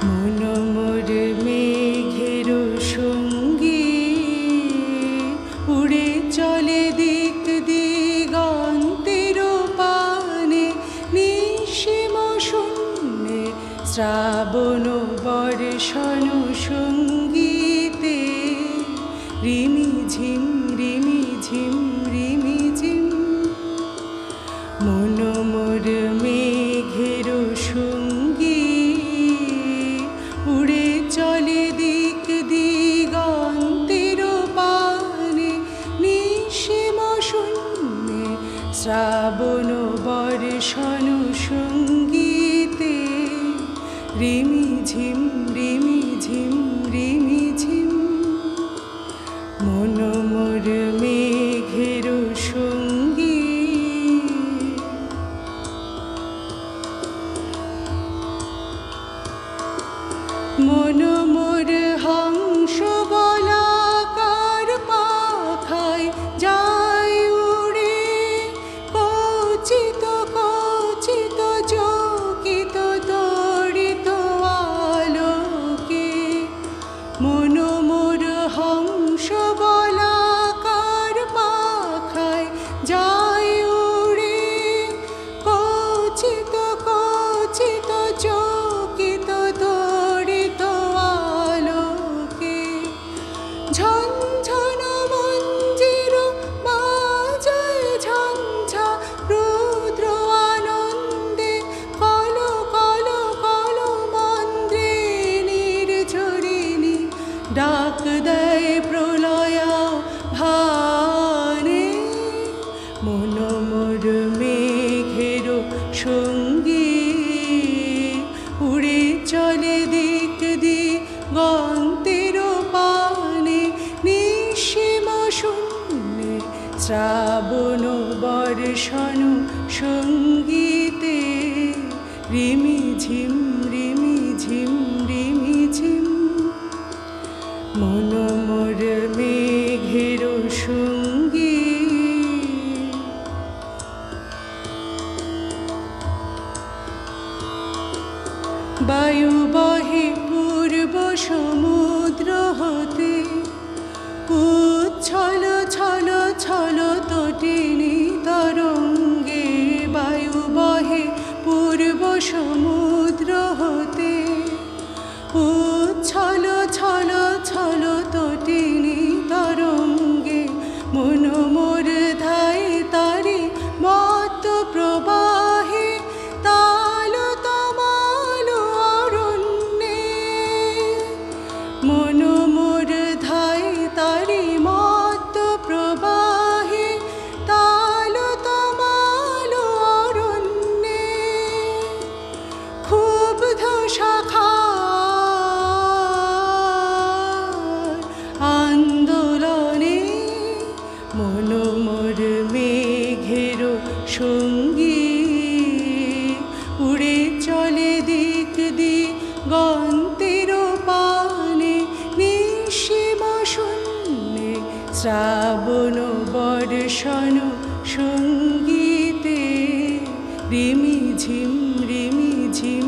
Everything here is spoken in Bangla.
মন মোর মেঘের সঙ্গী, উড়ে চলে দিক দিগন্তের পানে, নিঃসীম শূন্যে শ্রাবণ বর্ষণ সঙ্গীতে। রিমি ঝিম রিমি ঝিম রিমি ঝিম। মন মোর মেঘের সঙ্গী, উড়ে চলে দিক দিগন্তের পানে, নিঃসীম শূন্যে শ্রাবণ বর্ষণ সঙ্গীতে। রিমি ঝিম রিমি ঝিম রিমি ঝিম। মন মোর মেঘের সঙ্গী। মন মোর হংস বলাকার পাখায় যায় উড়ে, কচিত কচিত চকিত তড়িত আলোকে। মন মোর হংস বলাকার পাখায় যায় উড়ে, কচিত কচিত চকিত তড়িত আলোকে। ঝনঝন মঞ্জির বাজায় ঝঞ্ঝা, রুদ্র আনন্দে কল কল কল মন্দ্রে নির্ঝরিণী ডাক দেয় প্রলয়া ভানে। মন মোর মেঘের সঙ্গী, উড়ে চলে দিক দিগন্তের পানে, নিঃসীম শূন্যে শ্রাবণ বর্ষণ সঙ্গীতে। রিমি ঝিম রিমি ঝিম রিমি ঝিম। মন মোর মেঘের সঙ্গী। বায়ু বহে পূর্ব সমুদ্র হতে, উচ্ছল ছল ছল তটিনী তরঙ্গে। বায়ু বহে পূর্ব সমুদ্র হতে, উচ্ছল ছল ছল তটিনী তরঙ্গে। মন মোর ধায় তারি মত প্রবাহে, তাল তমাল অরণ্যে। মন মোর ধায় তারি মত প্রবাহে, তাল তমাল অরণ্যে। ক্ষুব্ধ শাখার আন্দোলনে। মন মোর মেঘের সঙ্গী, উড়ে চলে দিক দিগন্তের পানে, নিঃসীম শূন্যে শ্রাবণ বর্ষণ সঙ্গীতে। রিমি ঝিম রিমি ঝিম